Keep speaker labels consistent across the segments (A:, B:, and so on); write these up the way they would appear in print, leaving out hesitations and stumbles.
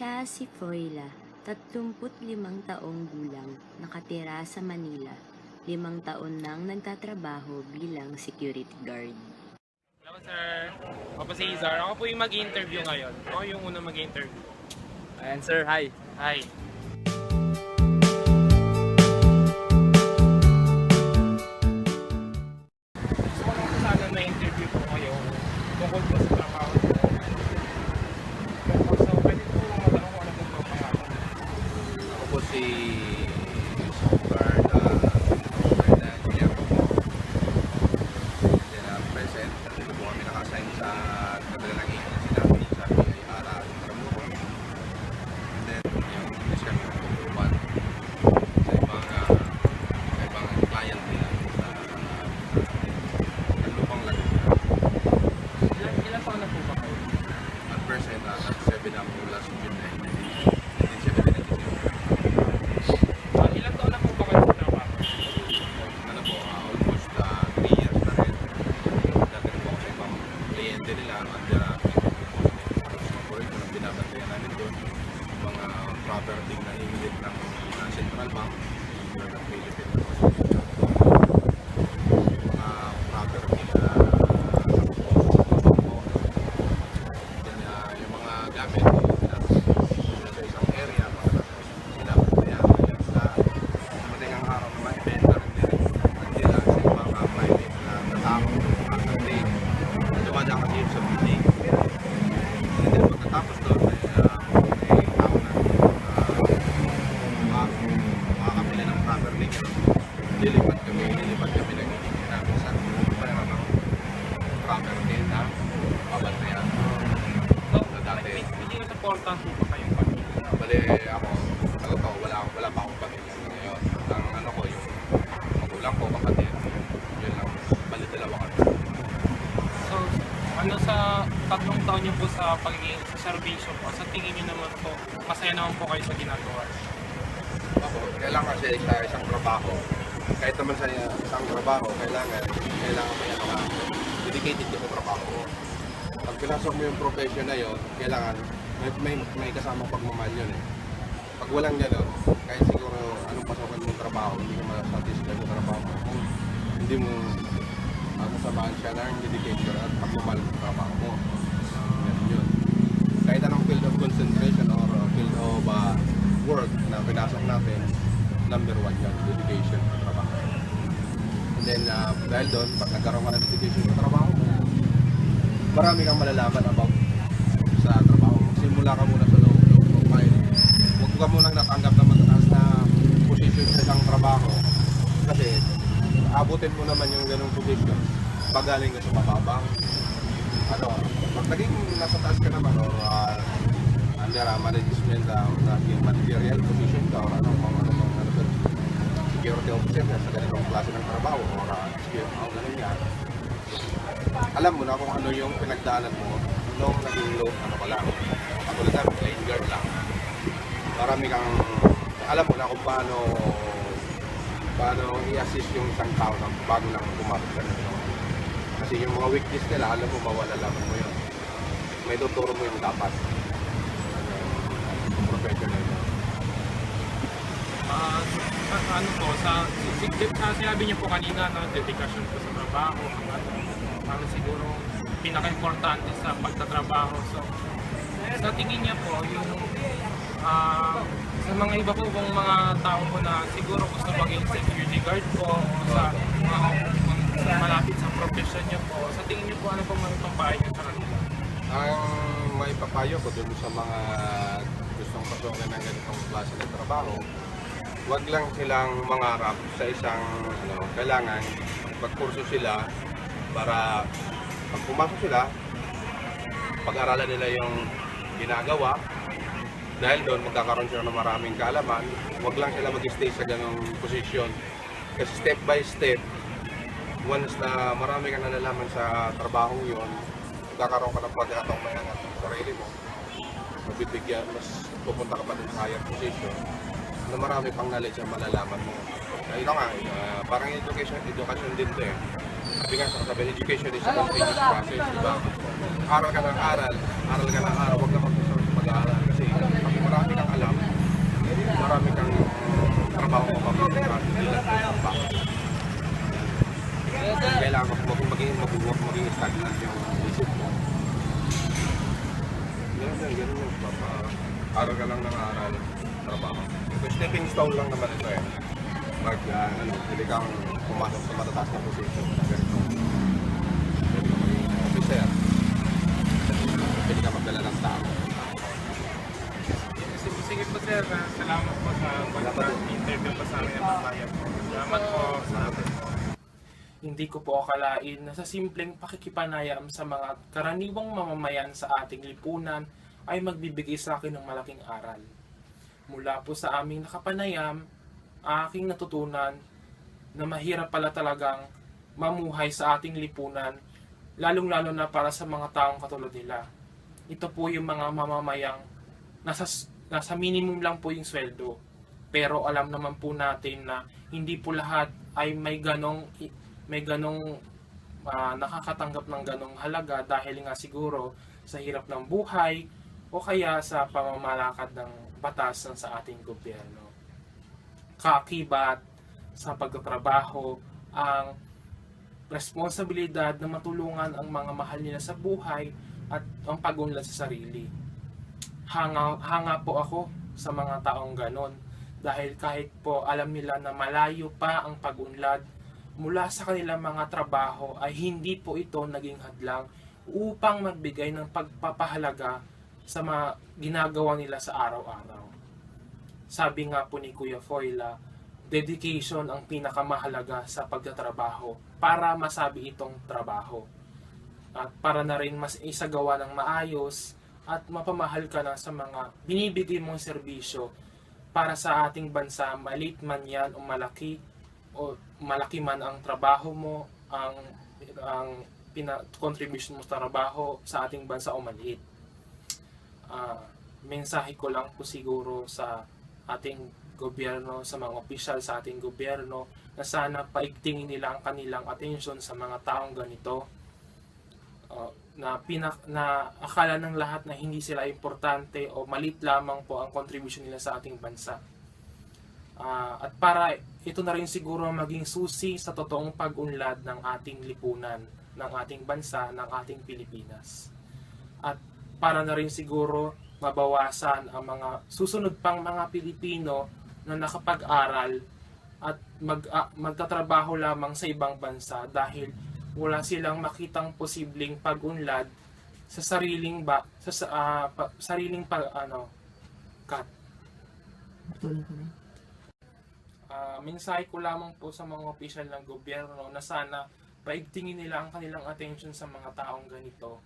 A: Siya si Foyla, 35 taong gulang, nakatira sa Manila. 5 taon nang nagtatrabaho bilang security guard.
B: Hello sir, ako po si Izar. Ako po yung mag-interview ngayon. Ako yung unang mag-interview.
C: Ayan sir, hi.
B: Hi. Gusto ko lang po sana na-interview po kayo tungkol po sa trabaho ko. So, pwede po matanong ko ano po ang pangalan.
C: Ako po si Guard Guillermo po. Present. Dito po kami naka-assign sa kabila ng agency namin sa PIR Tramuco. And then, yung business kami tutupan sa ibang client nila sa Lupang Laguna.
B: Ilan taon na po ba kayo?
C: At present, nag-7 ako last June 1997.
B: Ilan taon na po ba kayo sa trabaho?
C: Ano po, almost 3 years na rin. Dati po ako sa ibang kliyente nila under operation ang binabantayan namin doon. Mga property na himilit ng Central Bank or ng Philippine mga property na yung mga gamit sa isang area binabantayan sa madaling araw na maibenta rin nila sa mga private na tao kasi dumadaan kasi sa building. And then pagkatapos doon may tao na makakapili ng property. Lilipat kami nagiging namin sa pera ng property na babantayan na dati.
B: Hindi na supportan po ba kayong pamilya?
C: Bali ako, wala pa akong pamilya ngayon. Ang ano ko, yung magulang ko, kapatid, yun lang, bali dalawa kami.
B: So, ano sa 3 taon niyo po sa pagiging sa servisyo po, sa tingin niyo naman po, masaya naman po kayo sa ginagawa?
C: Ako, kailangan kasi sa isang trabaho, kahit naman sa isang trabaho, kailangan mo yan mga dedicated ka sa trabaho mo. Pag pinasok mo yung profession na yun, kailangan may kasamang pagmamahal yun eh. Pag walang gano'n, kahit siguro anong pasokan mong trabaho, hindi ka masatisfy sa trabaho mo. Kung hindi mo kasamahan siya ng dedication at pagmamahal sa trabaho mo. Ganun yun. Kahit anong field of concentration or field of work na pinasok natin, number 1 yan, dedication sa trabaho. And then, dahil doon, pag nagkaroon ka ng dedication sa trabaho mo, marami kang malalaman about sa trabaho mo. Simula ka muna sa low profile. Huwag ka munang natanggap na mataas na position sa isang trabaho. Kasi, abutin mo naman yung ganung position. Pagaling ka sa mababang. Pag naging nasa taas ka naman, or under management yung managerial position ka, or security officer sa ganitong klase ng trabaho, or ganun yan, alam mo na kung ano yung pinagdaanan mo nung naging low, ka lang. Katulad namin, lane guard lang. Marami kang, alam mo na kung paano i-assist yung isang tao na bago lang pumasok sa nito. Kasi yung mga weakness nila, alam mo, mawalalaman mo yun. May tuturo mo yung dapat. Professional.
B: Ano po, sa sinabi niyo po kanina, no, dedikasyon po sa trabaho, ang siguro pinaka-importante sa pagtatrabaho. So, sa tingin niya po, yung sa mga iba po bang mga tao po na siguro gusto maging security guard po o sa malapit sa profession niyo po, sa tingin niyo po ano po mga pampayo niyo sa kanila?
C: Ang may papayo ko dun sa mga gustong pasukin ng ganitong klase ng trabaho, wag lang silang mangarap sa isang kailangan magkurso sila para pag pumasok sila, pag-aralan nila yung ginagawa. Dahil doon magkakaroon sila ng maraming kaalaman, wag lang sila mag-stay sa ganong posisyon. Kasi step by step, once na marami kang nalalaman sa trabaho yon, magkakaroon ka ng pagkakataong mayangat sa sarili mo. Mabibigyan, mas pupunta ka pa din sa higher position na marami pang knowledge ang malalaman mo. Ito nga, parang education din to eh. Sabi nga, education is a continuous process, diba? Aral ka ng aral, huwag na mag-resort sa pag-aaral kasi ka lang ng aral, trabaho. So, stepping stone lang naman ito eh. Pwede kang pumasok sa matataas na position. Pwede ka maging officer. Pwede ka magdala ng tao.
B: Sige po sir, salamat po sa pag-interview pa sa amin ng pagbayad po. Salamat po. Salamat po. Hindi ko po akalain na sa simpleng pakikipanayam sa mga karaniwang mamamayan sa ating lipunan ay magbibigay sa akin ng malaking aral. Mula po sa aming nakapanayam, aking natutunan na mahirap pala talagang mamuhay sa ating lipunan, lalong-lalo na para sa mga taong katulad nila. Ito po yung mga mamamayang nasa minimum lang po yung sweldo. Pero alam naman po natin na hindi po lahat ay may ganong nakakatanggap ng ganong halaga dahil nga siguro sa hirap ng buhay o kaya sa pamamalakad ng batas sa ating gobyerno. Kaakibat sa pagtatrabaho ang responsibilidad na matulungan ang mga mahal nila sa buhay at ang pag-unlad sa sarili. Hanga po ako sa mga taong ganon dahil kahit po alam nila na malayo pa ang pag-unlad mula sa kanilang mga trabaho ay hindi po ito naging hadlang upang magbigay ng pagpapahalaga sa mga ginagawa nila sa araw-araw. Sabi nga po ni Kuya Foyla, dedication ang pinakamahalaga sa pagtatrabaho para masabi itong trabaho. At para na rin mas isagawa ng maayos at mapamahal ka na sa mga binibigay mong serbisyo para sa ating bansa, maliit man yan o malaki man ang trabaho mo, ang contribution mo sa trabaho sa ating bansa o maliit. Mensahe ko lang po siguro sa ating gobyerno, sa mga opisyal sa ating gobyerno, na sana paigtingin nila ang kanilang atensyon sa mga taong ganito, na akala ng lahat na hindi sila importante o maliit lamang po ang contribution nila sa ating bansa. At para ito na rin siguro maging susi sa totoong pag-unlad ng ating lipunan, ng ating bansa, ng ating Pilipinas. At para na rin siguro mabawasan ang mga susunod pang mga Pilipino na nakapag-aral at magtatrabaho lamang sa ibang bansa dahil wala silang makitang posibleng pag-unlad sa sariling cut. Mensahe ko lamang po sa mga opisyal ng gobyerno na sana paigtingin nila ang kanilang atensyon sa mga taong ganito.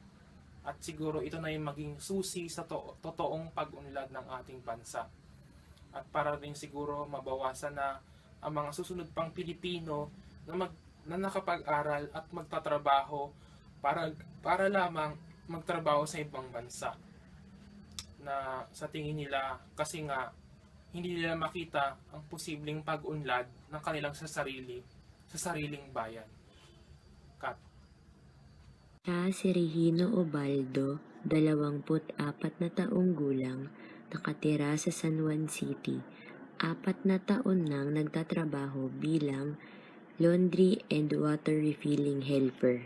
B: At siguro ito na yung maging susi sa totoong pag-unlad ng ating bansa. At para rin siguro mabawasan na ang mga susunod pang Pilipino na nakapag-aral at magtatrabaho para lamang magtrabaho sa ibang bansa. Na sa tingin nila kasi nga hindi nila makita ang posibleng pag-unlad ng kanilang sa sariling bayan. Kat.
A: Siya si Regino Ubaldo, 24 na taong gulang, nakatira sa San Juan City. 4 na taon nang nagtatrabaho bilang laundry and water refilling helper.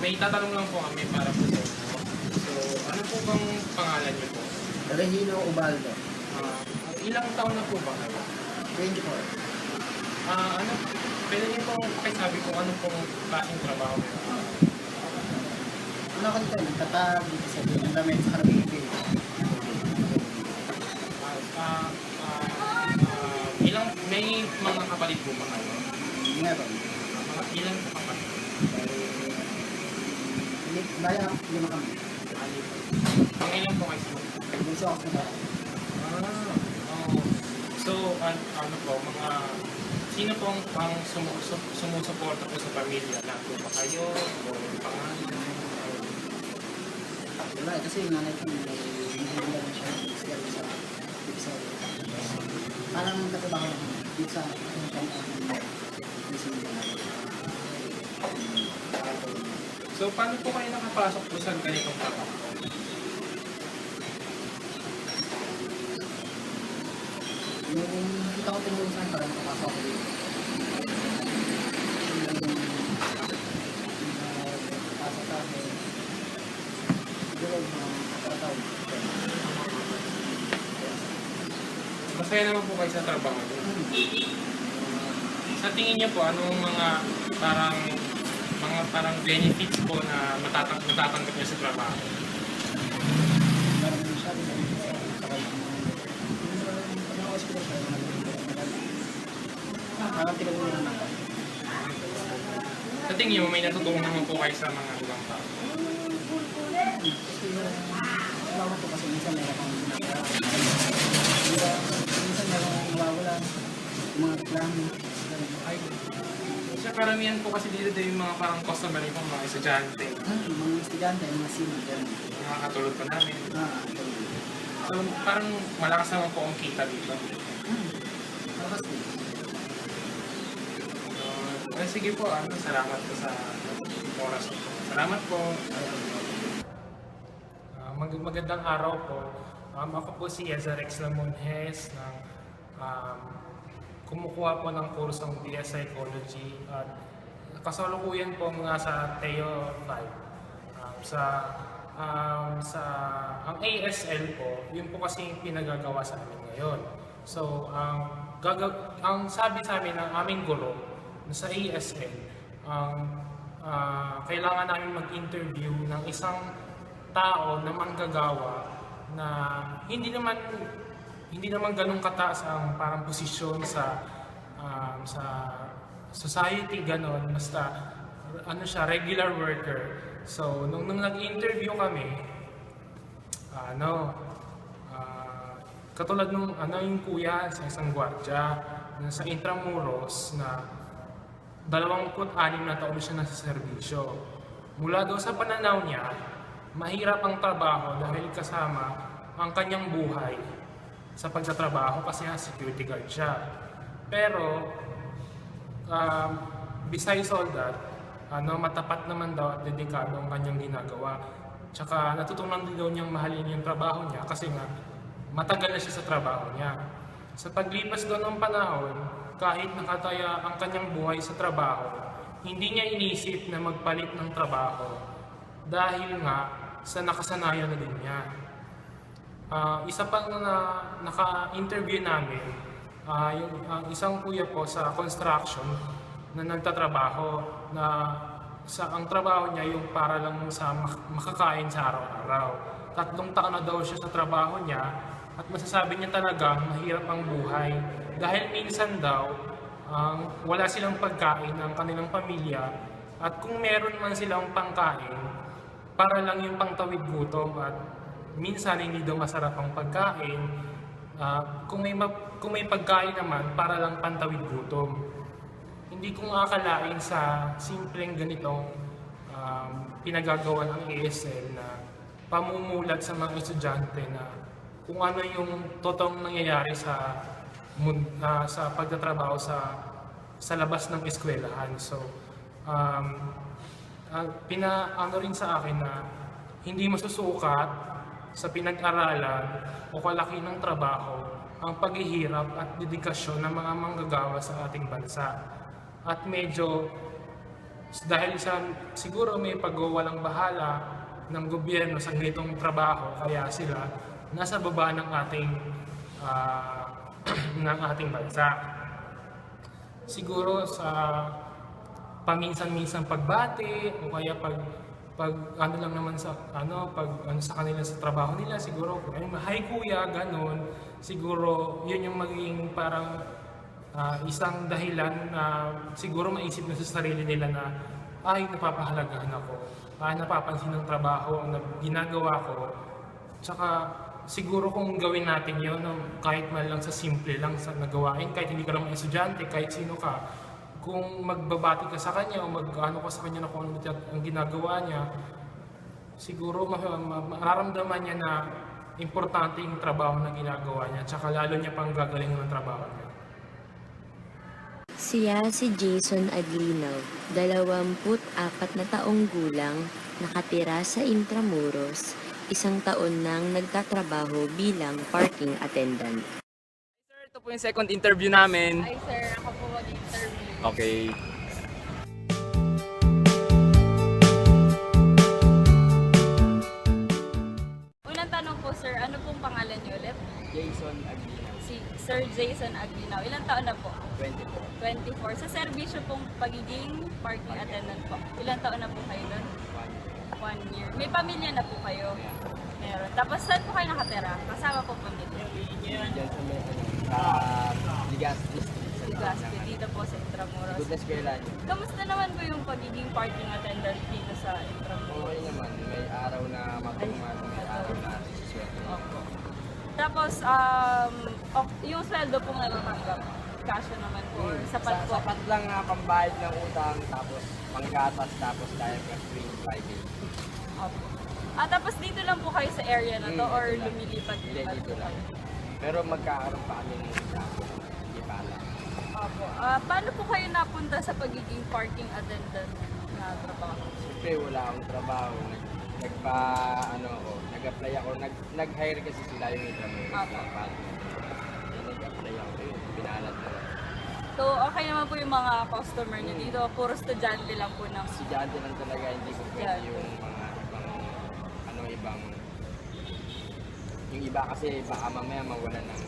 B: May tatanong lang po kami para po sa inyo. So, ano po bang pangalan niyo po?
D: Regino Ubaldo,
B: Ilang taon na po ba kayo?
D: 24.
B: Pwede niyo pong pakisabi kung ano pong klaseng trabaho niyo?
D: Ano ako dito? Nagtatag, sa damit sa karabibig.
B: May mga kapatid po ba kayo?
D: Meron.
B: Ilang kapatid?
D: Baya, 5 kami.
B: Ang ilang po kayo?
D: Gusto ako sa bahay.
B: So, ano po, sino po ang sumusuporta po sa pamilya? Lahat po ba kayo? O pangalan?
D: Wala, kasi yung nanay ko, hindi lang siya. Parang nagtatrabaho ako dito sa
B: So, paano po kayo nakapasok po sa ganitong trabaho?
D: Yung kita ko tinulungan para makapasok ako dito.
B: masaya naman po kayo sa trabaho niyo. Sa tingin niyo po, anong mga parang benefits po na matatanggap niyo sa trabaho?
D: Meron din siya, di ba? Saka yung mga hospital siya, parang tinagulungan ako.
B: Sa tingin niyo, may natutunan naman po kayo sa mga ibang tao?
D: Kasi yung trabaho ko kasi minsan meron akong ginagawa. Minsan meron akong nawawala, yung mga reklamo.
B: Ay, sa karamihan po kasi dito yung mga parang customer yung mga estudyante.
D: Mga estudyante, mga senior.
B: Mga katulad pa namin.
D: Ito.
B: So parang malakas naman po ang kita dito.
D: Tapos din.
B: Sige po, salamat po sa oras po. Salamat po. Magandang araw po. Ako po si Ezarex Lamonjes ng kumukuha po ng kursong BS Psychology at kasalukuyan po mga sa Teo 5. Ang ASL po, yun po kasi yung pinagagawa sa amin ngayon. So, ang sabi sa amin ng aming guro sa ASL, kailangan namin mag-interview ng isang tao na manggagawa na hindi naman ganun kataas ang parang posisyon sa society, ganon, basta siya, regular worker. So nung nag-interview kami, katulad nung yung kuya sa isang gwardiya sa Intramuros na 26 na taon siya nasa serbisyo. Mula daw sa pananaw niya, mahirap ang trabaho dahil kasama ang kanyang buhay sa pagtatrabaho kasi security guard siya. Pero, besides all that, matapat naman daw at dedikado ang kanyang ginagawa. Tsaka natutunan din daw niyang mahalin yung trabaho niya kasi nga matagal na siya sa trabaho niya. Sa paglipas daw ng panahon, kahit nakataya ang kanyang buhay sa trabaho, hindi niya inisip na magpalit ng trabaho dahil nga sa nakasanayan na din niya. Isa pang naka-interview namin, yung isang kuya po sa construction na nagtatrabaho na ang trabaho niya yung para lang sa makakain sa araw-araw. 3 taon na daw siya sa trabaho niya at masasabi niya talagang mahirap ang buhay dahil minsan daw wala silang pagkain ng kanilang pamilya at kung meron man silang pangkain, para lang yung pangtawid gutom at minsan hindi daw masarap ang pagkain. Kung may pagkain naman, para lang pantawid gutom. Hindi ko akalain sa simpleng ganitong pinagagawa ng ASL na pamumulat sa mga estudyante na kung ano yung totoong nangyayari sa pagtatrabaho sa labas ng eskwelahan. So, pinaano rin sa akin na hindi masusukat sa pinag-aralan o kalaki ng trabaho ang paghihirap at dedikasyon ng mga manggagawa sa ating bansa. At medyo dahil siguro may pagwawalang bahala ng gobyerno sa ganitong trabaho kaya sila nasa baba ng ating bansa. Siguro sa paminsan-minsan pagbati o kaya pag ano lang naman sa sa kanila sa trabaho nila, siguro hi kuya, ganon. Siguro yun yung magiging parang isang dahilan na siguro maisip na sa sarili nila na ay napapahalagahan ako, napapansin ng trabaho na ginagawa ko. Tsaka siguro kung gawin natin yun kahit man lang sa simple lang sa nagawain, kahit hindi ka naman estudyante, kahit sino ka, kung magbabati ka sa kanya o mag-ano ka sa kanya na kung ano ang ginagawa niya, siguro mararamdaman niya na importante yung trabaho na ginagawa niya, tsaka lalo niya pang gagaling ng trabaho niya.
A: Siya si Jason Aglinaw, 24 na taong gulang, nakatira sa Intramuros, 1 taon nang nagtatrabaho bilang parking attendant.
E: Sir, ito po yung second interview namin.
F: Hi sir, ako po mag-interview.
E: Okay.
F: Unang tanong po sir, ano pong pangalan niyo ulit?
E: Jason Aguilera.
F: Sir Jason Aguinao. Ilang taon na po?
E: 24.
F: 24. Sa serbisyo pong pagiging parking attendant po. Ilang taon na po kayo doon? 1 year. May pamilya na po kayo? Meron. Tapos saan po kayo nakatira? Kasama po pamilya?
E: Diyan sa may sa Legazpi Street. Sa
F: Legazpi, dito po sa Intramuros.
E: Goodness Kailan.
F: Kamusta naman po yung pagiging parking attendant dito sa Intramuros?
E: Okay naman. May araw na mapagman, may araw na siswerte.
F: Opo. Tapos, yung sweldo pong natatanggap, kasyo naman po, or sapat po.
E: Sapat lang nga pambayad ng utang, tapos panggatas, tapos dahil ka tuwing Friday.
F: Opo. Tapos dito lang po kayo sa area na to, or
E: Dito lang.
F: lumilipat?
E: Hindi, dito lang. Pero magkakaroon pa kami ng isa. Hindi pa alam.
F: Opo. Paano po kayo napunta sa pagiging parking attendant na trabaho?
E: Siyempre, wala akong trabaho. Nag-apply ako. Nag-hire kasi sila yung Intramuros
F: Apo.
E: na parking. Nag-apply ako yun. Pinalad na lang.
F: So, okay naman po yung mga customer niyo dito. Puro estudyante lang po ng
E: Estudyante lang talaga, hindi ko pwede yung mga ibang yung iba kasi baka mamaya mawalan ng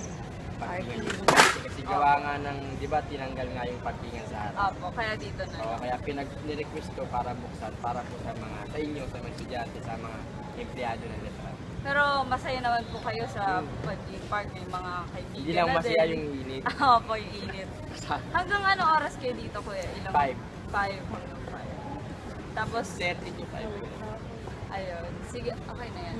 E: parkingan. Kasi gawa nga ng, di ba, tinanggal nga yung parkingan sa atin.
F: Opo, kaya dito na.
E: Oo, kaya pinag-request ko para buksan, para po sa inyo, sa mga estudyante, sa mga empleyado ng Letran.
F: Pero masaya naman po kayo sa pagiging park, may mga kaibigan
E: Hindi lang
F: na
E: masaya
F: din.
E: yung init.
F: Opo, yung init. Hanggang ano oras kayo dito, kuya? Ilang?
E: 5.
F: 5 hanggang 5. Tapos,
E: 30 to 5.
F: ayun. Sige, okay na yan.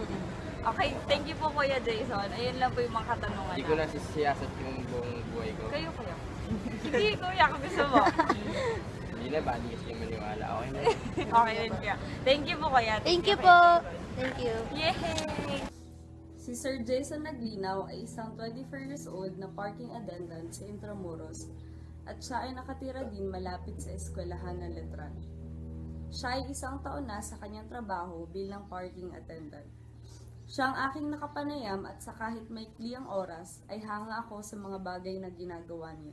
F: Okay, thank you po Kuya Jason. Ayun lang po yung mga katanungan
E: Hindi ko na
F: namin.
E: sisiyasat yung buong buhay ko.
F: Kayo, kuya. Hindi, kuya, kung gusto mo.
E: Hindi na ba? Hindi kasi yung maniwala. Okay na.
F: Okay rin kuya. Thank you po kuya.
G: Thank you po. Thank you.
F: Yay! Si Sir Jason Naglinaw ay isang 24 years old na parking attendant sa Intramuros at siya ay nakatira din malapit sa eskwelahan ng Letran. Siya ay isang taon na sa kanyang trabaho bilang parking attendant. Siya ang aking nakapanayam at sa kahit maikli ang oras ay hanga ako sa mga bagay na ginagawa niya.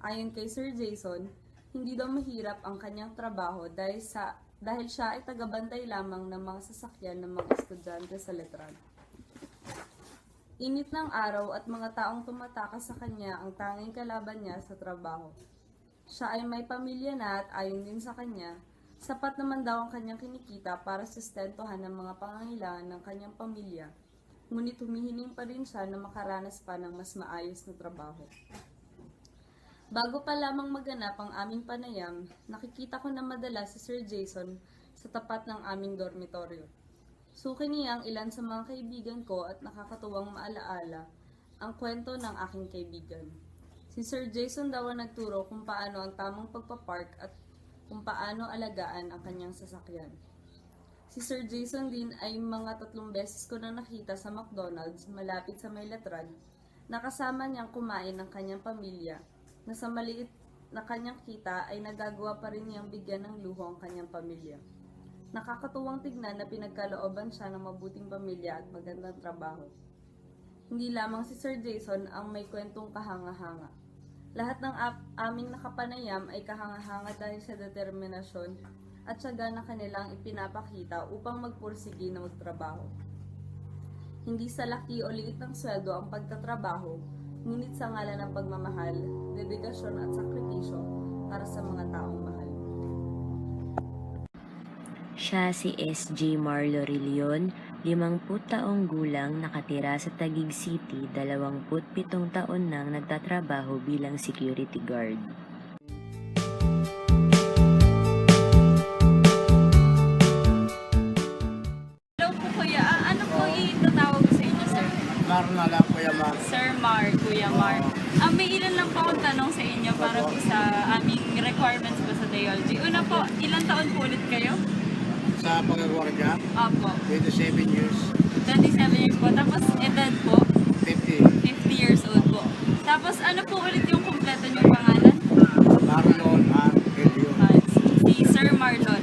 F: Ayon kay Sir Jason, hindi daw mahirap ang kanyang trabaho dahil siya ay tagabantay lamang ng mga sasakyan ng mga estudyante sa Letran. Init ng araw at mga taong tumatakas sa kanya ang tanging kalaban niya sa trabaho. Siya ay may pamilya na at ayon din sa kanya, sapat naman daw ang kanyang kinikita para sustentuhan ng mga pangangailangan ng kanyang pamilya, ngunit humihiling pa rin siya na makaranas pa ng mas maayos na trabaho. Bago pa lamang maganap ang aming panayam, nakikita ko na madalas si Sir Jason sa tapat ng aming dormitoryo. Suki niya ang ilan sa mga kaibigan ko at nakakatuwang maalaala ang kwento ng aking kaibigan. Si Sir Jason daw ang nagturo kung paano ang tamang pagpapark at kung paano alagaan ang kanyang sasakyan. Si Sir Jason din ay mga 3 beses ko na nakita sa McDonald's malapit sa may Letran, na kasama niyang kumain ng kanyang pamilya, na sa maliit na kanyang kita ay nagagawa pa rin niyang bigyan ng luho ang kanyang pamilya. Nakakatuwang tignan na pinagkalooban siya ng mabuting pamilya at magandang trabaho. Hindi lamang si Sir Jason ang may kwentong kahanga-hanga. Lahat ng aming nakapanayam ay kahanga-hanga dahil sa determinasyon at tiyaga na kanilang ipinapakita upang magpursigi na magtrabaho. Hindi sa laki o liit ng sweldo ang pagtatrabaho, ngunit sa ngalan ng pagmamahal, dedikasyon at sakripisyo para sa mga taong mahal.
A: Siya si SJ Marlo Rillion, 50 taong gulang, nakatira sa Taguig City, 27 taon nang nagtatrabaho bilang security guard.
F: Hello po kuya, ano po itatawag ko sa inyo sir?
D: Laro na lang, Kuya Mar.
F: Sir Mar, Kuya Mar. May ilan lang po akong tanong sa inyo para po sa aming requirements po sa Diology. Una po, ilang taon po ulit kayo?
D: Sa pagkagwardiya,
F: Opo,
D: 27 years,
F: 27 years po. Tapos edad po,
D: 50.
F: 50 years old po. Tapos ano po ulit yung kumpleto niyong pangalan?
D: Marlon at Elio.
F: Si Sir Marlon.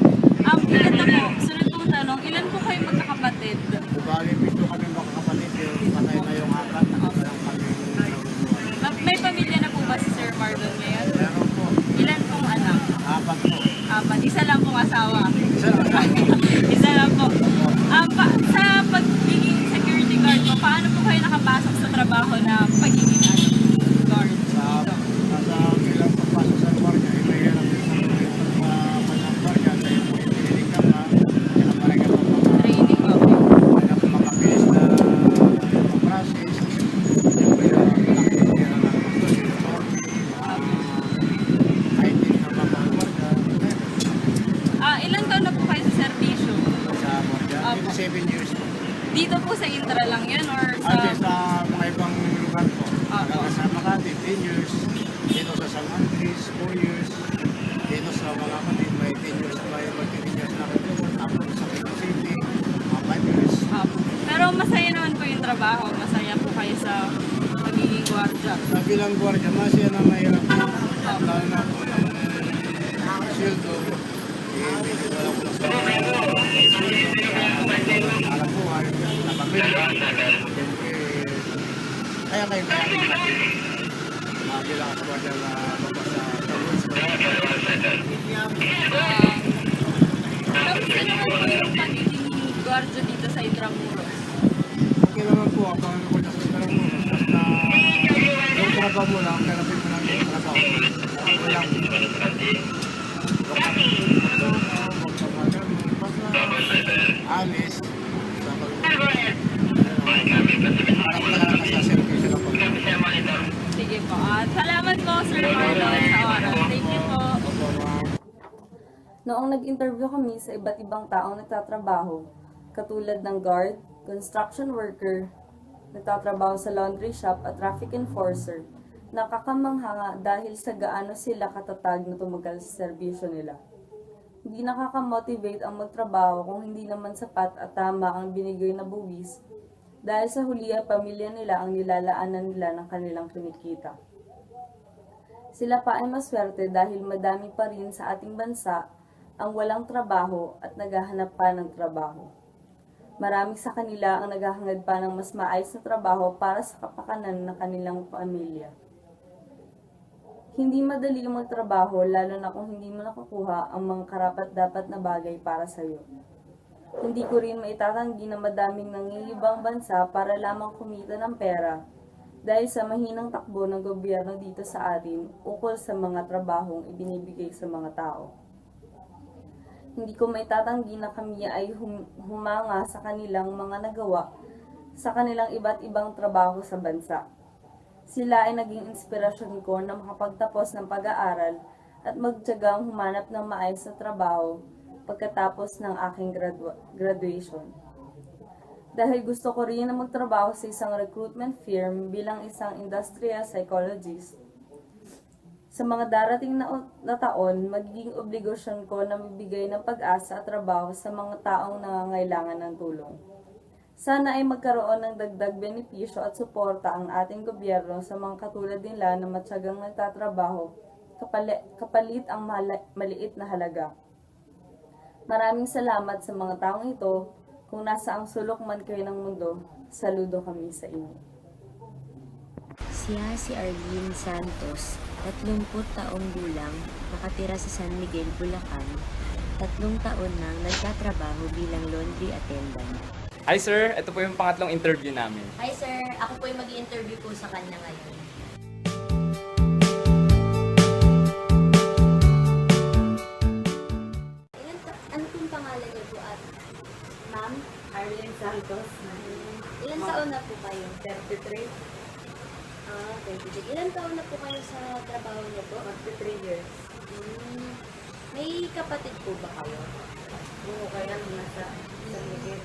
F: Ito po, sunod pong tanong, ilan po kayo magkakapatid?
D: Ubali, pito kami makakapatid. Yung patay na yung apat, nakapayang kami yung
F: May pamilya na po ba si Sir Marlon ngayon?
D: meron po,
F: Ilan pong anak?
D: 4 po.
F: Apat. Isa lang pong asawa.
D: Isa lang.
F: Isa lang po. Sa pagiging security guard po, paano po kayo nakapasok sa trabaho na pagiging ano?
D: 7 years po.
H: Dito po sa Intra lang yun or
D: Ate
H: sa...
D: sa mga ibang lugar po.
H: Opo.
D: Sa Makati, 10 years. Dito sa San Andres, 4 years. Dito sa mga kapatid, may 10 years na may 13 years na rin. Tapos sa Quezon City, 5 years.
H: Pero masaya naman po yung trabaho. Masaya po kayo sa magiging gwardiya.
D: Sa bilang gwardiya, masaya na mahirap po. Lalo na po ng sildo. Medyo wala po sa alam po, napagpila. Siyempre, kaya kayo bilang sa gwardiya na babas sa rules ko.
H: Kamusta naman po yung pagiging gwardiya dito sa Intramuros?
D: Okay naman po, ako ang gwardiya sa Intramuros. Basta yung trabaho mo lang, kanapin mo lang yung trabaho. Ako lang. Alis.
H: Sige po. Salamat po, Sir Marlon, sa oras. Thank you po.
F: Noong nag-interview kami sa iba't ibang taong nagtatrabaho, katulad ng guard, construction worker, nagtatrabaho sa laundry shop at traffic enforcer, nakakamangha nga dahil sa gaano sila katatag na tumagal sa serbisyo nila. Hindi nakaka-motivate ang magtrabaho kung hindi naman sapat at tama ang binigay na buwis dahil sa huli ang pamilya nila ang nilalaanan nila ng kanilang kinikita. Sila pa ay maswerte dahil madami pa rin sa ating bansa ang walang trabaho at naghahanap pa ng trabaho. Marami sa kanila ang naghahangad pa ng mas maayos na trabaho para sa kapakanan ng kanilang pamilya. Hindi madali magtrabaho lalo na kung hindi mo nakukuha ang mga karapat-dapat na bagay para sa iyo. Hindi ko rin maitatanggi na madaming nangingibang bansa para lamang kumita ng pera dahil sa mahinang takbo ng gobyerno dito sa atin ukol sa mga trabahong ibinibigay sa mga tao. Hindi ko maitatanggi na kami ay humanga sa kanilang mga nagawa sa kanilang iba't ibang trabaho sa bansa. Sila ay naging inspirasyon ko na makapagtapos ng pag-aaral at magtiyagang humanap ng maayos na trabaho pagkatapos ng aking graduation. Dahil gusto ko rin na magtrabaho sa isang recruitment firm bilang isang industrial psychologist, sa mga darating na taon, magiging obligasyon ko na magbigay ng pag-asa at trabaho sa mga taong nangangailangan ng tulong. Sana ay magkaroon ng dagdag benepisyo at suporta ang ating gobyerno sa mga katulad nila na matyagang nagtatrabaho, kapalit ang maliit na halaga. Maraming salamat sa mga taong ito. Kung nasa ang sulok man kayo ng mundo, saludo kami sa inyo.
A: Siya si Arlene Santos, 30 taong gulang, nakatira sa San Miguel, Bulacan. 3 taon nang nagtatrabaho bilang laundry attendant.
E: Hi sir, ito po yung pangatlong interview namin.
G: Hi sir, ako po yung mag-i-interview po sa kanya ngayon. Ano pong pangalan niyo po at ma'am?
F: Arlene Santos,
G: Ilan taon na po kayo?
F: 33,
G: 23. Ilan taon na po kayo sa trabaho niyo po?
F: 3 years.
G: May kapatid po ba kayo?
F: Oo, kaya nasa San Miguel.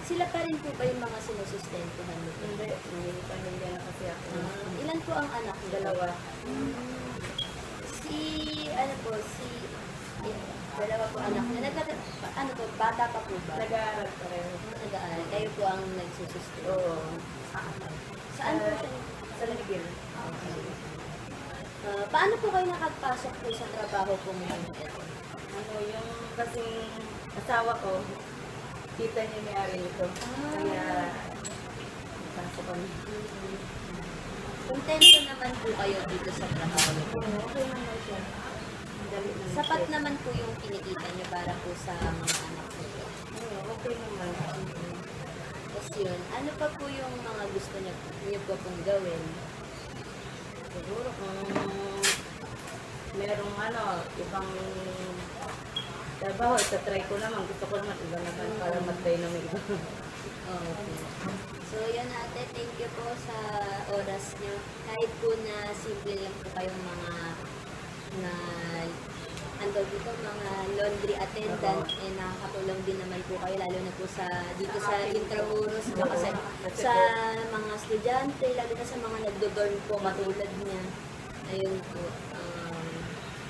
G: Sila pa rin po ba yung mga sinusustentuhan niyo po?
F: Hindi, may pamilya na kasi ako.
G: Ilan po ang anak niyo?
F: 2.
G: Dalawa po anak niya. Ano po, bata pa po ba?
F: Nag-aaral pa rin.
G: Nag-aaral. Kayo po ang nagsusustento.
F: Oo.
G: Saan po siya?
F: San Miguel.
G: Paano po kayo nakapasok po sa trabaho po ngayon?
F: Ano, yung kasing asawa ko, kita niya may-ari nito. Kaya, pasok kami.
G: Kontento naman po kayo dito sa trabaho niyo.
F: Okay naman siya. Dali naman
G: Sapat
F: siya.
G: naman po yung kinikita niyo para po sa mga anak niyo.
F: Oo, okay naman.
G: Tapos yun, ano pa po yung mga gusto niyo po pong gawin?
F: Siguro kung merong ibang trabaho, try ko naman. Gusto ko naman iba naman para mag-try na may iba.
G: Okay. So yun ate, thank you po sa oras niyo. Kahit po na simple lang po kayong mga na dito, mga laundry attendant, nakakatulong din naman po kayo, lalo na po dito sa Intramuros, saka sa mga estudyante, lalo na sa mga nagdo-dorm po katulad niya. Ayun po.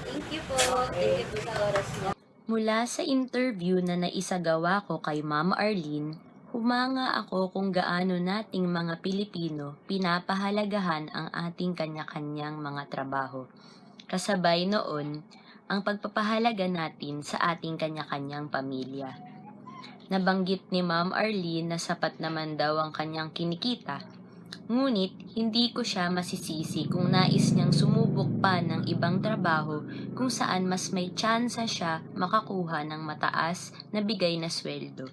G: Thank you po. Thank you po sa oras niyo.
A: Mula sa interview na naisagawa ko kay Ma'am Arlene, humanga ako kung gaano nating mga Pilipino pinapahalagahan ang ating kanya-kanyang mga trabaho. Kasabay noon, ang pagpapahalaga natin sa ating kanya-kanyang pamilya. Nabanggit ni Ma'am Arlene na sapat naman daw ang kanyang kinikita. Ngunit, hindi ko siya masisisi kung nais niyang sumubok pa ng ibang trabaho kung saan mas may tsansa siya makakuha ng mataas na bigay na sweldo.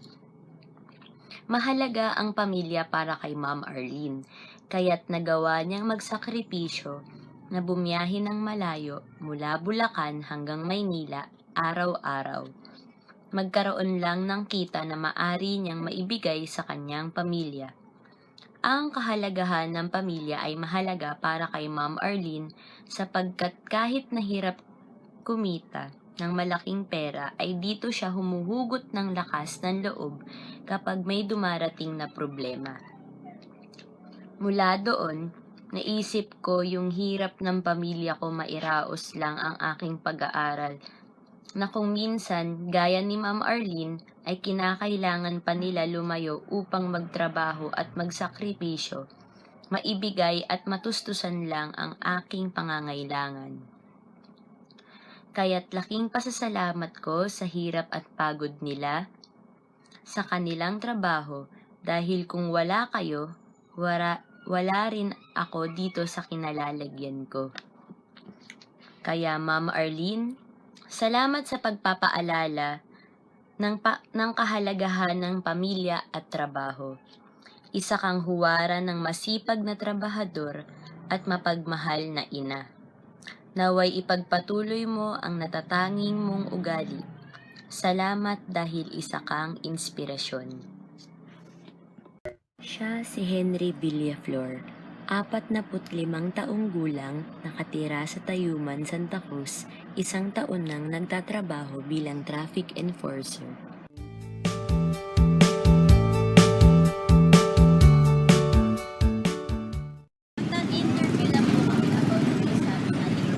A: Mahalaga ang pamilya para kay Ma'am Arlene, kaya't nagawa niyang magsakripisyo na bumiyahe ng malayo mula Bulacan hanggang Maynila araw-araw. Magkaroon lang ng kita na maari niyang maibigay sa kanyang pamilya. Ang kahalagahan ng pamilya ay mahalaga para kay Ma'am Arlene sapagkat kahit nahirap kumita ng malaking pera ay dito siya humuhugot ng lakas ng loob kapag may dumarating na problema. Mula doon, naisip ko yung hirap ng pamilya ko mairaos lang ang aking pag-aaral na kung minsan, gaya ni Ma'am Arlene, ay kinakailangan pa nila lumayo upang magtrabaho at magsakripisyo, maibigay at matustusan lang ang aking pangangailangan. Kaya't laking pasasalamat ko sa hirap at pagod nila, sa kanilang trabaho, dahil kung wala kayo, wala rin ako dito sa kinalalagyan ko. Kaya Ma'am Arlene, salamat sa pagpapaalala ng kahalagahan ng pamilya at trabaho. Isa kang huwaran ng masipag na trabahador at mapagmahal na ina. Naway ipagpatuloy mo ang natatanging mong ugali. Salamat dahil isa kang inspirasyon. Siya si Henry Villaflor, 45 taong gulang, nakatira sa Tayuman, Santa Cruz, 1 taon nang nagtatrabaho bilang traffic enforcer.
G: Nag-interview lang po kami about dito sa ating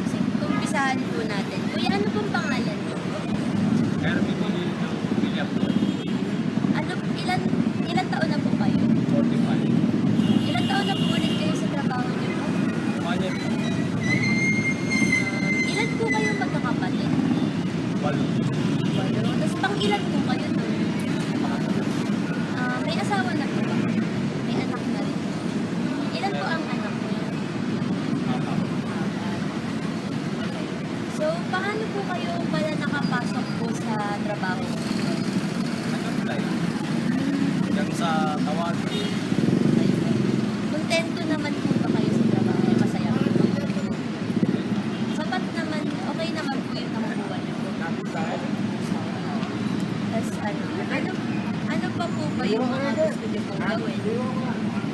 G: kasi kumpisahan po natin. Kuya, ano pong pangalan mo?
B: Hermie Villaflor,
G: Ilan taon na po kayo?
B: 45.
G: Ilan taon na po ulit kayo sa trabaho niyo po?
B: Money,
G: Ilan po kayo magkakapatid?
B: walo.
G: Tapos pang ilan po kayo doon? May asawa na po ba? May anak na rin. Ilan po ang anak niyo? So, paano po kayo pala nakapasok po sa trabaho?
B: Nag-apply. Hanggang sa tawag.
G: Kontento naman po ba kayo sa trabaho? Masaya po ba? Sapat naman, okay naman po yung nakukuha niyo po. Tapos ano pa po ba yung mga gusto niyo pong gawin?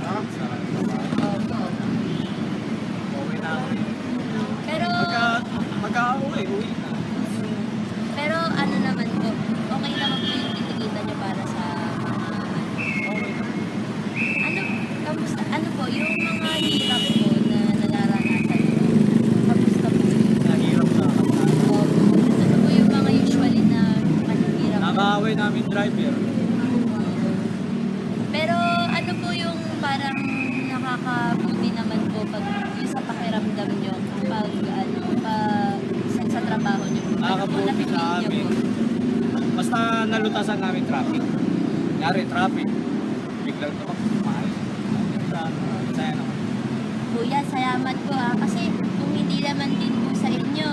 G: Opo.
B: Okay na ako.
G: Pero,
B: Magka-uwi, uwi na.
G: pero ano naman po, okay naman po yung kinikita niyo para sa ano po, yung mga hirap po na nararanasan niyo, kamusta po yun?
B: Nahirap na ako.
G: Ano po yung mga usually na mahirap?
B: Nakaaway namin driver.
G: Pero ano po yung parang nakakabuti naman po pag yung sa pakiramdam nyo pag sa trabaho nyo?
B: Nakakabuti sa amin. Basta nalutasan namin traffic. Nangyari traffic. Biglang tumakbo. Saya naman.
G: Kuya, salamat po kasi kung hindi naman din po sa inyo,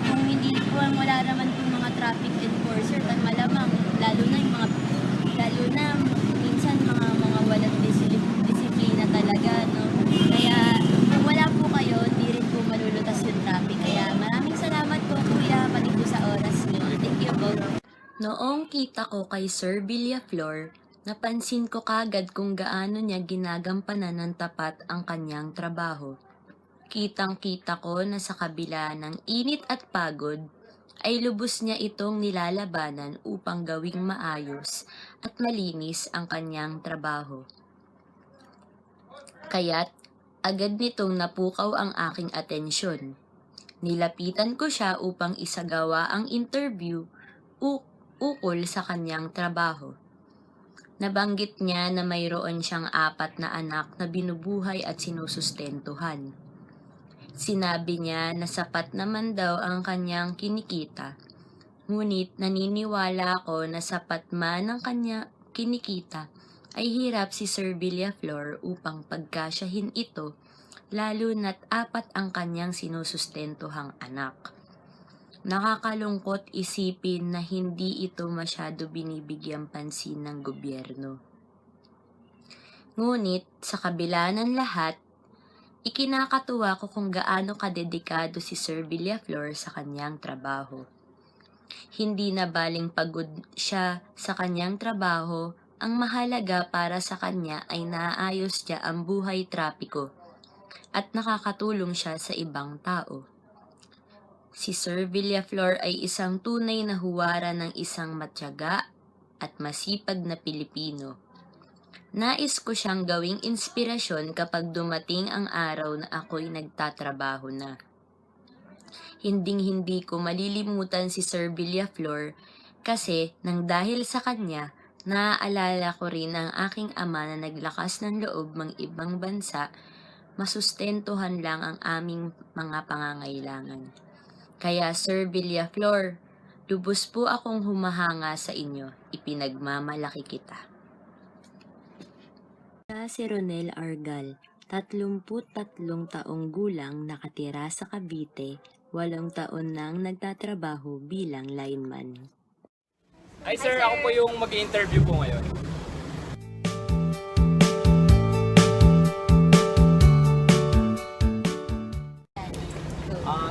G: kung hindi po wala naman po mga traffic enforcer, at malamang, lalo na minsan mga walang disiplina talaga, no? Kaya, kung wala po kayo, di rin po malulutas yung traffic. Kaya maraming salamat po, kuya, pati po sa oras niyo. Thank you po.
A: Noong kita ko kay Sir Villaflor, napansin ko kagad kung gaano niya ginagampanan ng tapat ang kanyang trabaho. Kitang-kita ko na sa kabila ng init at pagod, ay lubos niya itong nilalabanan upang gawing maayos at malinis ang kanyang trabaho. Kaya't agad nitong napukaw ang aking atensyon. Nilapitan ko siya upang isagawa ang interview ukol sa kanyang trabaho. Nabanggit niya na mayroon siyang 4 na anak na binubuhay at sinusustentuhan. Sinabi niya na sapat naman daw ang kanyang kinikita. Ngunit naniniwala ako na sapat man ang kanya kinikita ay hirap si Sir Villaflor upang pagkasyahin ito, lalo na't 4 ang kanyang sinusustentuhang anak. Nakakalungkot isipin na hindi ito masyado binibigyang pansin ng gobyerno. Ngunit sa kabila ng lahat, ikinakatuwa ko kung gaano kadedikado si Sir Villaflor sa kanyang trabaho. Hindi na baling pagod siya sa kanyang trabaho, ang mahalaga para sa kanya ay naayos niya ang buhay trapiko at nakakatulong siya sa ibang tao. Si Sir Villaflor ay isang tunay na huwara ng isang matyaga at masipag na Pilipino. Nais ko siyang gawing inspirasyon kapag dumating ang araw na ako'y nagtatrabaho na. Hinding-hindi ko malilimutan si Sir Villaflor kasi nang dahil sa kanya, naaalala ko rin ang aking ama na naglakas ng loob ng ibang bansa, masustentuhan lang ang aming mga pangangailangan. Kaya Sir Villaflor, lubos po akong humahanga sa inyo, ipinagmamalaki kita. Si Ronel Argal, 33 taong gulang, nakatira sa Cavite, 8 taon nang nagtatrabaho bilang lineman.
E: Hi sir, ako po yung mag-i-interview po ngayon.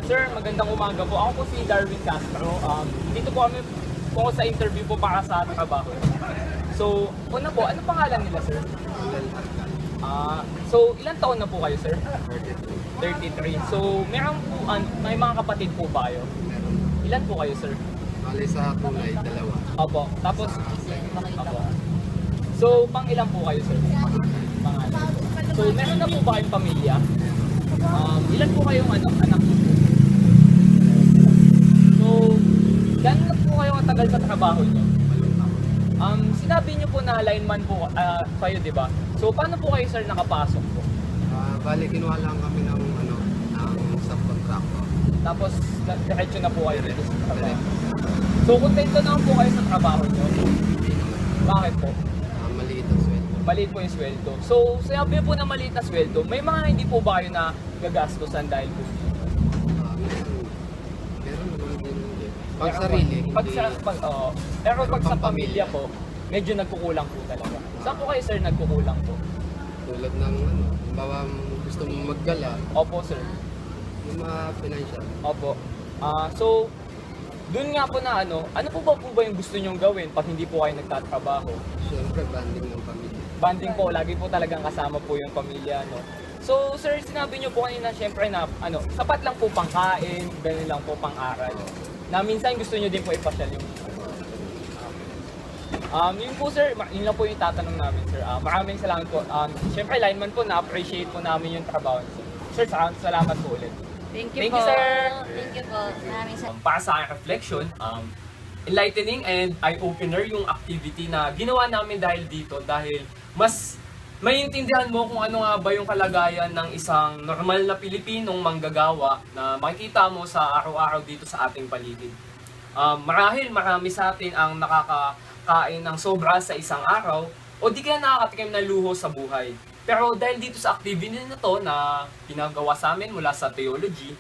E: Sir, magandang umaga po. Ako po si Darwin Castro. Dito po kami po sa interview po para sa trabaho. So, una po, ano pangalan nila sir? So, ilang taon na po kayo sir? 33. So, meron po, may mga kapatid po ba kayo? Ilan po kayo sir?
C: Bali sa kulay, 2.
E: Opo. Tapos, opo. So, pang ilan po kayo sir? Pangalan. So, meron na po ba kayong pamilya? Ilan po kayong anak? So, gano'n na po kayo katagal sa trabaho niyo? Sinabi niyo po na lineman po kayo, di ba? So, paano po kayo sir nakapasok po?
C: Bali, kinuha lang kami ng subcontractor.
E: Tapos, diretso na po kayo dito sa trabaho. So, kontento naman po kayo sa trabaho niyo? Bakit po?
C: Maliit ang sweldo.
E: Maliit po yung sweldo. So, sabi po na maliit na sweldo, may mga hindi po ba kayo na gagastosan dahil po dito?
C: Meron naman din. Pag sarili,
E: pero pag sa pamilya po, medyo nagkukulang po talaga. Saan po kayo sir nagkukulang po?
C: tulad ng bawa gusto mong maggala,
E: Opo sir.
C: yung mga financial.
E: Opo. So, dun nga po na ano po ba yung gusto nyong gawin pag hindi po kayo nagtatrabaho?
C: Siyempre, banding ng pamilya.
E: Banding po, lagi po talagang kasama po yung pamilya, no? So, sir, sinabi nyo po kanina, syempre na, sapat lang po pangkain, ganun lang po pang-aral. Na minsan gusto nyo din po ipasyal yung yun po sir, yun lang po yung tatanong namin sir. Maraming salamat po. Syempre, lineman po, na-appreciate po namin yung trabaho niyo. Sir, salamat po ulit.
H: Thank
E: Thank you, sir!
G: Thank you po. Maraming salamat.
B: Para sa aking reflection, enlightening and eye-opener yung activity na ginawa namin dahil mas maintindihan mo kung ano nga ba yung kalagayan ng isang normal na Pilipinong manggagawa na makikita mo sa araw-araw dito sa ating paligid. Marahil marami sa atin ang nakakain ng sobra sa isang araw o di kaya nakakatikim ng luho sa buhay. Pero dahil dito sa activity na to na ginagawa sa amin mula sa theology,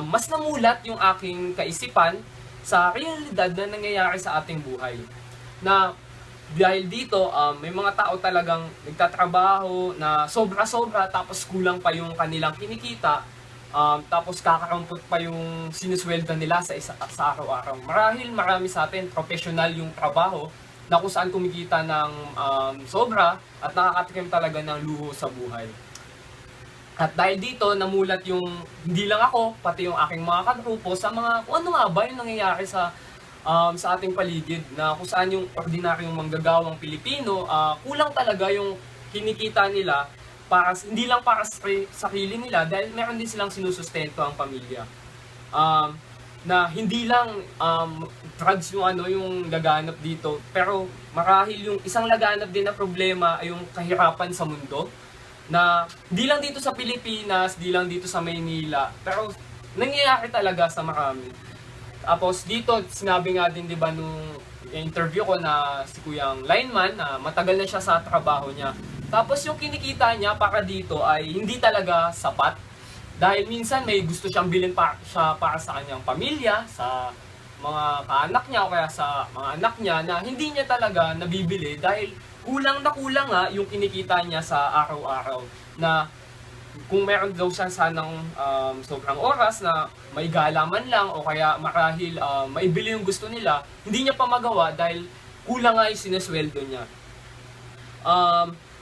B: mas namulat yung aking kaisipan sa realidad na nangyayari sa ating buhay. Na dahil dito, may mga tao talagang nagtatrabaho na sobra-sobra tapos kulang pa yung kanilang kinikita, tapos kakarampot pa yung sinusweldo nila sa araw-araw. Marahil marami sa atin, professional yung trabaho na kung saan kumikita ng sobra at nakakatikim talaga ng luho sa buhay.
E: At dahil dito, namulat yung, hindi lang ako, pati yung aking mga kagrupo sa mga, kung ano nga ba yung nangyayari sa ating paligid, na kung saan yung ordinaryong manggagawang Pilipino, kulang talaga yung kinikita nila, hindi lang para sa sarili nila, dahil meron din silang sinusustento ang pamilya. Na hindi lang drugs yung gaganap dito, pero marahil yung isang laganap din na problema ay yung kahirapan sa mundo, na di lang dito sa Pilipinas, di lang dito sa Maynila, pero nangyayari talaga sa marami. Tapos dito, sinabi nga din, di ba, nung interview ko na si Kuyang lineman, na matagal na siya sa trabaho niya. Tapos yung kinikita niya para dito ay hindi talaga sapat. Dahil minsan may gusto siyang bilhin para sa kanyang pamilya, sa mga kaanak niya o kaya sa mga anak niya, na hindi niya talaga nabibili dahil kulang na kulang yung kinikita niya sa araw-araw. Na kung meron daw siya sanang sobrang oras na may galaman lang o kaya marahil maibili yung gusto nila, hindi niya pa magawa dahil kulang nga yung sinesweldo niya.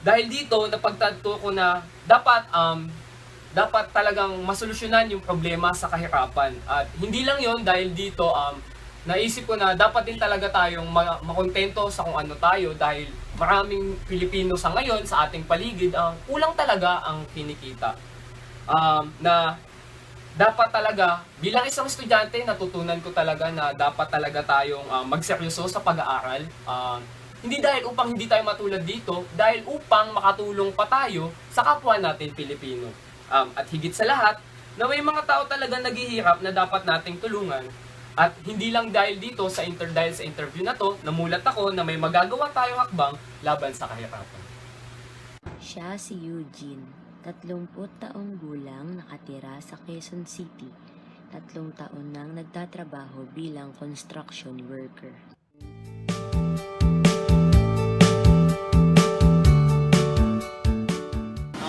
E: Dahil dito, napagtanto ko na dapat talagang masolusyonan yung problema sa kahirapan. At hindi lang yon, dahil dito naisip ko na dapat din talaga tayong makontento sa kung ano tayo, dahil maraming Pilipino sa ngayon sa ating paligid kulang talaga ang kinikita. Na dapat talaga bilang isang estudyante, natutunan ko talaga na dapat talaga tayong magseryoso sa pag-aaral. Hindi dahil upang hindi tayo matulad dito, dahil upang makatulong pa tayo sa kapwa natin Pilipino. At higit sa lahat, na may mga tao talaga naghihirap na dapat nating tulungan. At hindi lang dahil dito dahil sa interview na to, namulat ako na may magagawa tayong hakbang laban sa kahirapan.
A: Siya si Eugene, 30 taong gulang, nakatira sa Quezon City. 3 taon nang nagtatrabaho bilang construction worker.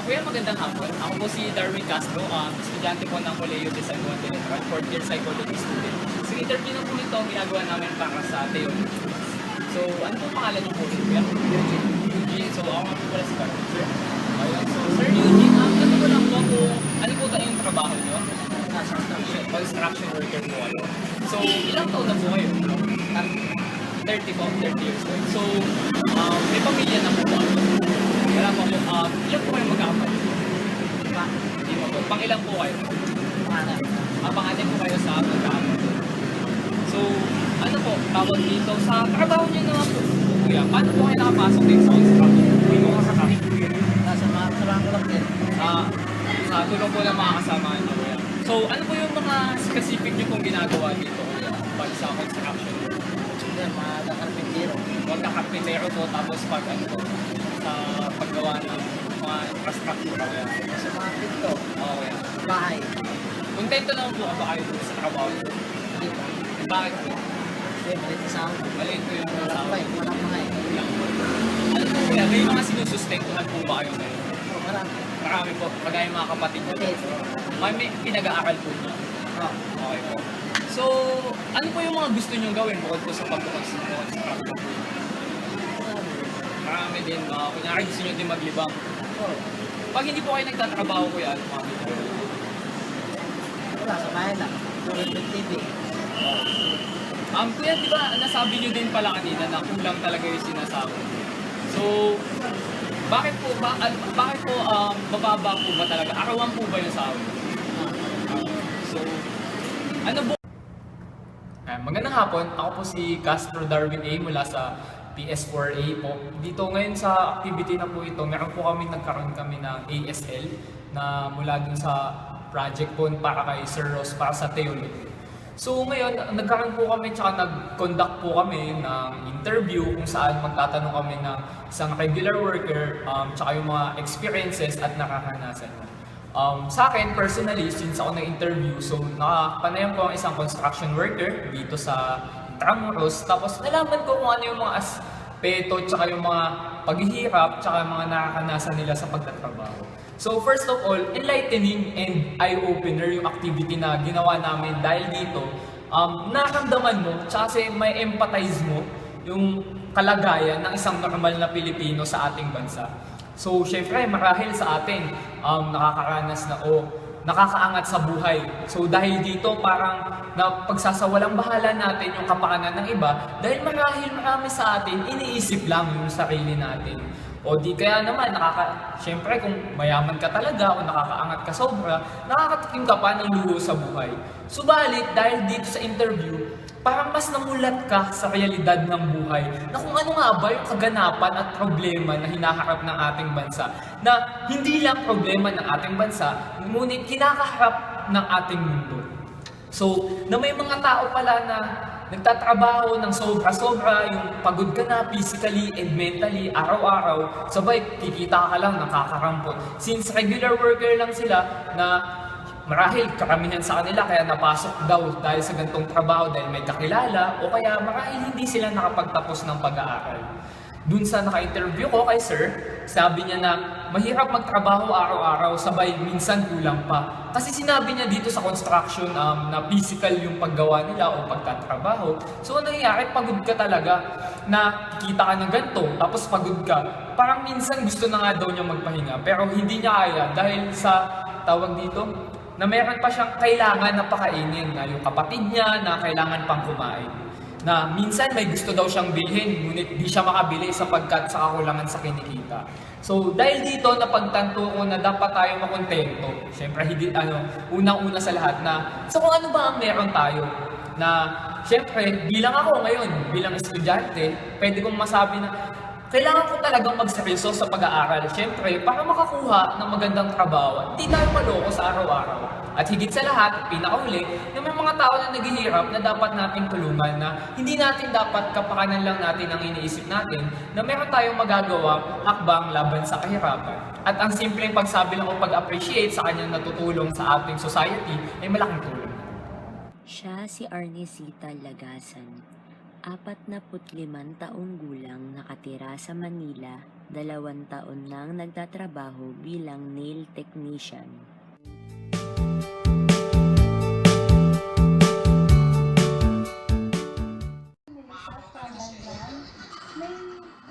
E: Kuya, magandang hapon. Ako po si Darwin Castro, estudyante po ng Colegio de San Juan de Letran, 4th year psychology student. So, interview na po nito ang ginagawa namin para sa Theology. So, ano po pangalan niyo po? Kuya? Eugene. So, ako nga po pala si Carlos. Ayun. So, Sir Eugene, ano po lang po ano po tayo yung trabaho niyo? Construction worker po kayo. So, ilang taon na po kayo? 30 years old. So, may pamilya na po ba? Wala po po. Ilan po kayo magkakapatid? Hindi po po. Pang-ilan po kayo? Pang-anin po kayo sa magkakapatid. So, ano po, tawag dito sa trabaho niyo naman po. Kuya, paano po kayo nakapasok din sa construction? Hindi mo kasakit.
D: Nasa mga kasamahan ko lang din.
E: Sa tulong po ng mga kasama niyo, kuya. So, ano po yung mga specific niyo pong ginagawa dito, kuya? Pag sa construction?
D: Hindi, mga karpintero.
E: Huwag na karpintero po, tapos pag ano po, sa paggawa ng mga infrastructure, kuya.
D: Sa mga pinto,
E: Okay.
D: bahay.
E: Kontento naman po ba kayo sa trabaho niyo?
D: Hindi pa.
E: Bakit po?
D: Siyempre, sa ako.
E: Maliit po yung
D: Walang
E: trabaho.
D: pa eh, walang mga eh.
E: Ano po kuya, may mga sinusustentuhan po ba kayo ngayon?
D: Marami.
E: Marami po, kagaya mga kapatid niyo. May pinag-aaral po niyo. Okay po. So, ano po yung mga gusto niyo gawin bukod po sa pag-construction? Marami din. Kunyari gusto niyo din maglibang. Pag hindi po kayo nagtatrabaho kuya, ano mga gusto?
D: Wala, sa bahay lang. Tulad ng TV.
E: Kuya, di ba nasabi niyo din pala kanina na kulang talaga yung sinasabi. So, bakit po mababa po ba talaga? Arawan po ba yung sahod? So, ano po? Magandang hapon. Ako po si Castro Darwin A mula sa PS4A po. Dito ngayon sa activity na po ito, meron po nagkaroon kami ng ASL na mula dun sa project po para kay Sir Ross para sa Theology. So ngayon, nagkaroon po kami tsaka nag-conduct po kami ng interview kung saan magtatanong kami ng isang regular worker tsaka yung mga experiences at nakakanasan niya. Sa akin, personally, since ako na-interview, so nakapanayan ko ang isang construction worker dito sa Intramuros. Tapos nalaman ko kung ano yung mga aspeto tsaka yung mga paghihirap tsaka yung mga nakakanasan nila sa pagtatrabaho. So first of all, enlightening and eye-opener yung activity na ginawa namin dahil dito, nakakamdaman mo, tsaka kasi may empathize mo yung kalagayan ng isang normal na Pilipino sa ating bansa. So, syempre, marahil sa atin, nakakaranas na o nakakaangat sa buhay. So, dahil dito, parang pagsasawalang bahala natin yung kapakanan ng iba, dahil marahil marami sa atin, iniisip lang yung sarili natin. O di kaya naman, syempre kung mayaman ka talaga o nakakaangat ka sobra, nakakatikim ka pa ng luho sa buhay. Subalit, dahil dito sa interview, parang mas namulat ka sa realidad ng buhay na kung ano nga ba yung kaganapan at problema na hinaharap ng ating bansa. Na hindi lang problema ng ating bansa, ngunit kinakaharap ng ating mundo. So, na may mga tao pala na nagtatrabaho ng sobra-sobra, yung pagod ka na physically and mentally, araw-araw, sabay kikita ka lang, nakakarampot. Since regular worker lang sila na marahil karamihan sa kanila kaya napasok daw dahil sa gantong trabaho dahil may kakilala o kaya marahil hindi sila nakapagtapos ng pag-aaral. Dun sa naka-interview ko kay sir, sabi niya na mahirap magtrabaho araw-araw sabay minsan kulang pa. Kasi sinabi niya dito sa construction na physical yung paggawa nila o pagtatrabaho. So ano nangyayari, pagod ka talaga na kikita ka ng ganito tapos pagod ka. Parang minsan gusto na nga daw niya magpahinga pero hindi niya kaya dahil sa tawag dito na meron pa siyang kailangan na pakainin na yung kapatid niya na kailangan pang kumain. Na minsan may gusto daw siyang bilhin, ngunit di siya makabili sapagkat sa kakulangan sa kinikita. So dahil dito napagtanto ko na dapat tayo makontento. Siyempre unang-una sa lahat na so kung ano ba ang meron tayo na siyempre bilang ako ngayon, bilang estudyante, pwede kong masabi na kailangan ko talagang magseryoso sa pag-aaral. Siyempre, para makakuha ng magandang trabaho, hindi tayo maloko sa araw-araw. At higit sa lahat, pinakahuli, na may mga tao na naghihirap na dapat nating tulungan na hindi natin dapat kapakanan lang natin ang iniisip natin na meron tayong magagawa hakbang laban sa kahirapan. At ang simpleng pagsabi lang o pag-appreciate sa kanyang natutulong sa ating society ay malaking tulong.
A: Siya si Arnesita Lagasan. 45 taong gulang, nakatira sa Manila, 2 taon nang nagtatrabaho bilang nail technician.
I: May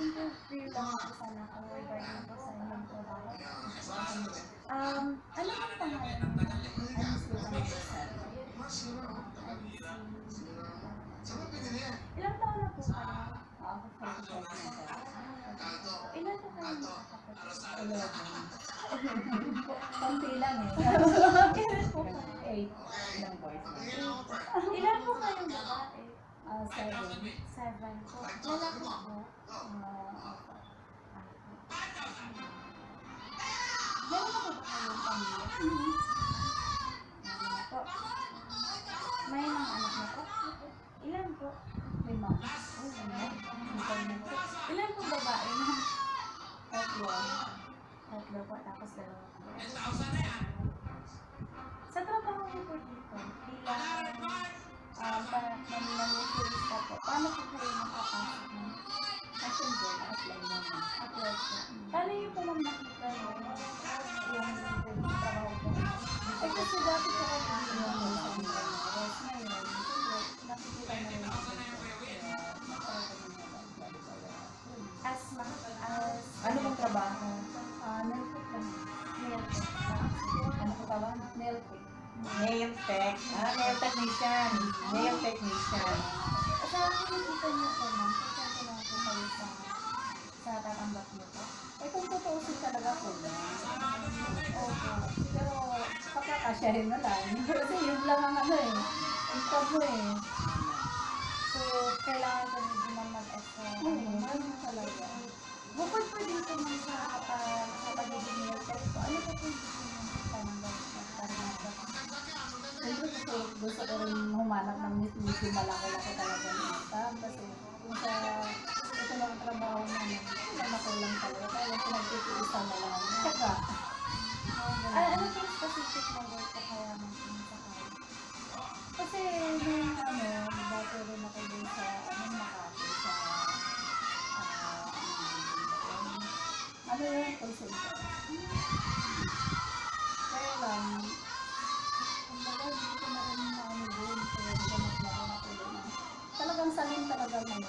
I: interview lang ako sana ko regarding po sa inyong trabaho. Ano ang pangalan mo? Ilang taon na po kayo? Ako 47. Ilan po kayo nakakapagod? 11. Konti lang eh. Ilan po kayo? 8. Ilang boys? Ilan po kayong babae? 7 po. Lalaki po? Meron po ba kayong pamilya? Po. May mga anak na po? Ilan po? 5. Ilan po babae na? 3 po, tapos 2 po. Sa trabaho niyo po dito, bilang para manunulista po, paano po kayo makapasok ng passenger na apply naman? Apply po. Paano niyo po lang nakita yung trabaho po? Eh kasi dati po kayo yung ngayon, nakikita na rin ano bang trabaho? Nail tech lang. Nail tech. Ano po tawag? Nail tech.
J: Nail tech. Nail technician. Nail technician.
I: Sa nakikita niyo po ma'am, kasi lang po kayo sa tatanggap niyo po. Eh kung tutuusin talaga po na. Opo. Pero pakakasyahin na lang. Kasi yun lang ang income mo eh. So, kailangan ko din mag-extra. Ano talaga? Bukod po dito mo sa pagiging nail tech po, ano po po gusto mo magtanggap? Siyempre kasi gusto ko rin humanap ng medyo malaki-laki talaga ng income. Kasi kung sa ito lang trabaho namin, makulang talaga. Kaya pinagtitiisa na lang. Tsaka, ano po specific na work ko kaya natin sa kaya? Kasi nung dati rin ako din sa Makati, sa ano yung call center. Kaya lang, kumbaga hindi ko na rin doon, kaya hindi ko naglaro na tuloy na. Talagang salin talaga yung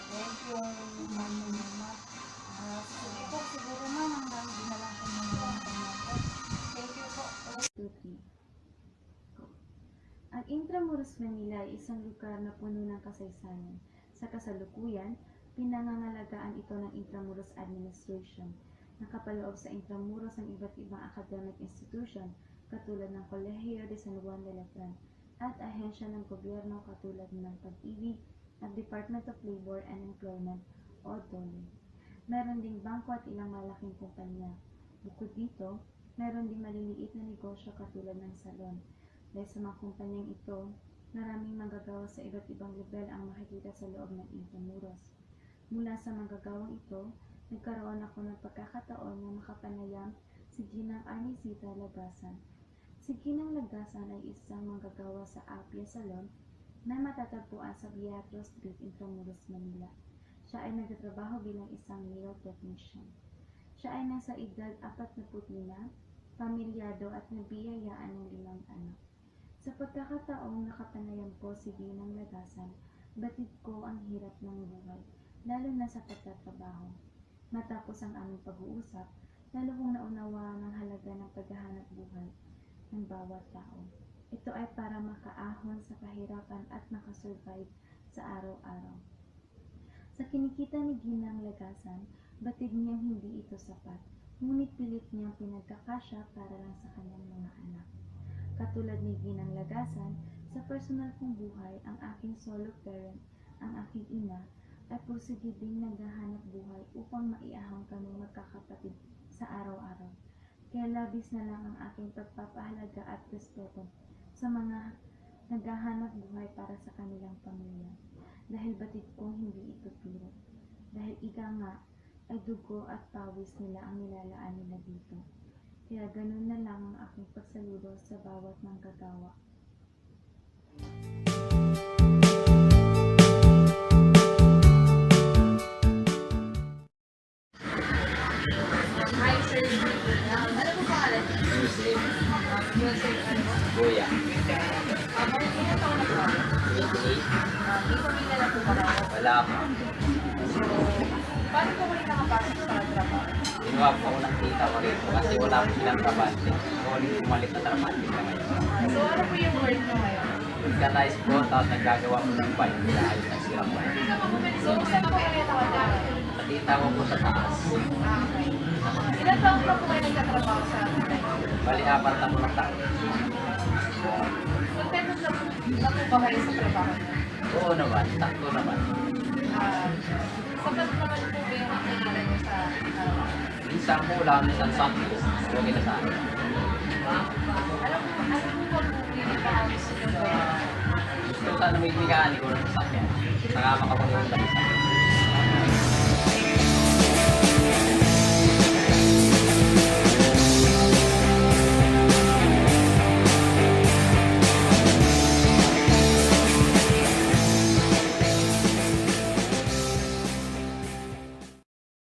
I: Sige po, siguro ma'am, hanggang di na lang po muna yung tanong ko. Thank you po.
K: 2, 3. Ang Intramuros Manila ay isang lugar na puno ng kasaysayan. Sa kasalukuyan, pinangangalagaan ito ng Intramuros Administration. Nakapaloob sa Intramuros ang iba't ibang academic institution katulad ng Colegio de San Juan de Letran at ahensya ng gobyerno katulad ng Pag-ibig at Department of Labor and Employment o DOLE. Meron ding bangko at ilang malaking kumpanya. Bukod dito, meron ding maliliit na negosyo katulad ng salon. Dahil sa mga kumpanyang ito, maraming manggagawa sa iba't ibang level ang makikita sa loob ng Intramuros. Mula sa manggagawang ito, nagkaroon ako ng pagkakataon na makapanayam si Ginang Arnisita Lagasan. Si Ginang Lagasan ay isang manggagawa sa Apia Salon na matatagpuan sa Beato Street, Intramuros, Manila. Siya ay nagtatrabaho bilang isang nail technician. Siya ay nasa edad 45, pamilyado at nabiyayaan ng 5 anak. Sa pagkakataong nakapanayam ko si Ginang Lagasan, batid ko ang hirap ng buhay, lalo na sa pagtatrabaho. Matapos ang aming pag-uusap, lalo kong naunawaan ang halaga ng paghahanap buhay ng bawat tao. Ito ay para makaahon sa kahirapan at makasurvive sa araw-araw. Sa kinikita ni Ginang Lagasan, batid niyang hindi ito sapat, ngunit pilit niyang pinagkakasya para lang sa kanyang mga anak. Katulad ni Ginang Lagasan, sa personal kong buhay, ang aking solo parent, ang aking ina, ay pursige ding naghahanap buhay upang maiahon kami magkakapatid sa araw-araw. Kaya labis na lang ang aking pagpapahalaga at respeto sa mga naghahanap buhay para sa kanilang pamilya. Dahil batid kong hindi ito biro. Dahil ika nga, ay dugo at pawis nila ang nilalaan nila dito. Kaya ganun na lang ang aking pagsaludo sa bawat manggagawa.
H: Hi, sir. Ano po pangalan? Yusef.
L: Kuya.
H: Ilan taon na po ako?
L: 28.
H: May pamilya na po ba kayo?
L: Wala pa.
H: So, paano po kayo nakapasok sa trabaho?
L: Ginawa po ako ng tita ko rito kasi wala po silang trabante. So, ulit bumalik na trabante na ngayon.
H: So, ano po yung work nyo ngayon?
L: Organize po, tapos naggagawa po ng bike. Ayos ng sirang bike.
H: So, saan po kayo nakatara?
L: Sa tita ko po sa taas.
H: Okay. Ilan taon pa po kayo nagtatrabaho sa atin?
L: Bali, 4 na po ng taon.
H: Contented na po ba kayo sa trabaho nyo?
L: Oo naman, takto naman.
H: Sapat naman po ba yung nangyayari nyo sa araw?
L: Minsan po, wala kami isang sakto. Okay na sa akin.
H: Alam mo po pag-uwi ka alis nyo ba?
L: Gusto sana may mekaaniko ng sasakyan. Saka makapagod lang sa akin.